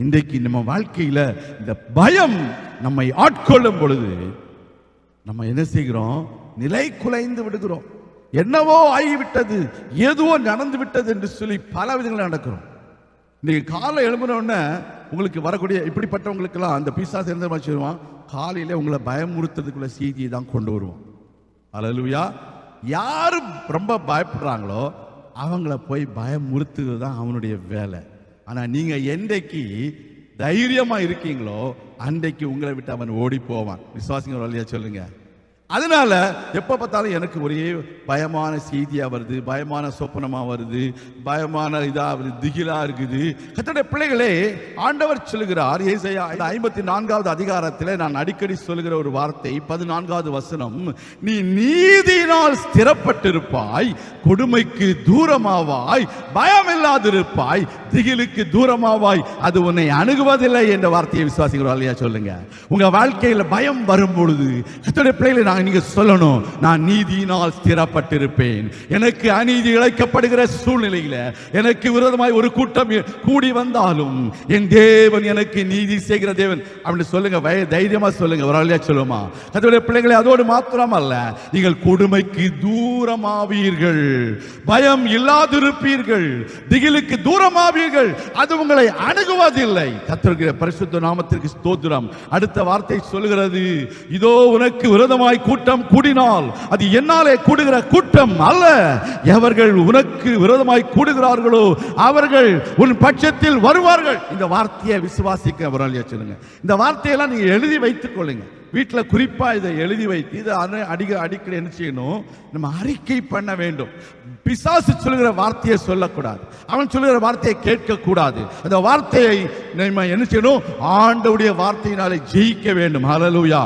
இன்றைக்கு நம்ம வாழ்க்கையில இந்த பயம் நம்மை ஆட்கொள்ளும் பொழுது நம்ம என்ன செய்கிறோம்? நிலை குலைந்து விடுகிறோம். என்னவோ ஆகிவிட்டது, ஏதோ நடந்து விட்டது என்று சொல்லி பல விதங்கள் நடக்கிறோம். இன்னைக்கு காலை எழும்புனோடனே உங்களுக்கு வரக்கூடிய இப்படிப்பட்டவங்களுக்கெல்லாம் அந்த பிசாசு எந்த மாதிரி செய்வான்? காலையில உங்களை பயமுறுத்துறதுக்குள்ள செய்தியை தான் கொண்டு வருவோம். அல்லேலூயா. யாரு ரொம்ப பயப்படுறாங்களோ அவங்கள போய் பயமுறுத்துறது தான் அவனுடைய வேலை. ஆனா நீங்க என்றைக்கு தைரியமா இருக்கீங்களோ அன்றைக்கு உங்களை விட்டு அவன் ஓடி போவான். விசுவாசிங்க வழியா சொல்லுங்க. அதனால எப்ப பார்த்தாலும் எனக்கு ஒரே பயமான செய்தியா வருது, பயமான சொப்பனமா வருது, பயமான இதா வருது, திகிலா இருக்குது. கர்த்தருடைய பிள்ளைகளே, ஆண்டவர் சொல்லுகிறார் ஏசாயா 54வது அதிகாரத்தில் நான் அடிக்கடி சொல்லுகிற ஒரு வார்த்தை 14வது வசனம், நீ நீதியினால் ஸ்திரப்பட்டிருப்பாய், கொடுமைக்கு தூரமாவாய், பயம் இல்லாதிருப்பாய், திகிலுக்கு தூரமாவாய், அது உன்னை அணுகுவதில்லை என்ற வார்த்தையை விசுவாசிக்கிறோம். சொல்லுங்க. உங்க வாழ்க்கையில் பயம் வரும் பொழுது கர்த்தருடைய பிள்ளைகளை நீங்க சொல்லணும், நான் நீதியினால் ஸ்திரப்பட்டிருப்பேன். எனக்கு அநீதி இழைக்கப்படுகிற சூழ்நிலையில எனக்கு விரோதமாய் ஒரு கூட்டம் கூடி வந்தாலும் என் தேவன் எனக்கு நீதி செய்கிற தேவன் அப்படின்னு சொல்லுங்க. தைரியமா சொல்லுங்க. ஒரு ஆளியா சொல்லுமா? கர்த்தருடைய பிள்ளைகளை, அதோடு மாத்திரம் அல்ல, நீங்கள் கொடுமைக்கு தூரமாவீர்கள், பயம் இல்லாதிருப்பீர்கள், திகிலுக்கு தூரமாவீர்கள், அது உங்களை அணுகுவதில்லை. கர்த்தருடைய பரிசுத்த நாமத்திற்கு ஸ்தோத்திரம். அடுத்த வார்த்தை சொல்லுகிறது, இதோ உனக்கு விரோதமாய் கூட்டம் கூடினால் அது என்னாலே கூடுகிற கூட்டம் அல்ல, எவர்கள் உனக்கு விரோதமாய் கூடுகிறார்களோ அவர்கள் உன் பட்சத்தில் வருவார்கள். இந்த வார்த்தையை விசுவாசிக்க வரலையா சொல்லுங்க. இந்த வார்த்தையெல்லாம் நீங்க எழுதி வைத்துக் கொள்ளுங்க. வீட்டில் குறிப்பா இதை எழுதி வைத்து இதை அடிக்கடி என்ன செய்யணும்? நம்ம அறிக்கை பண்ண வேண்டும். பிசாசு சொல்லுகிற வார்த்தையை சொல்லக்கூடாது, அவன் சொல்லுகிற வார்த்தையை கேட்க கூடாது. அந்த வார்த்தையை நம்ம என்ன செய்யணும்? ஆண்டவருடைய வார்த்தையினாலே ஜெயிக்க வேண்டும். ஹல்லேலூயா.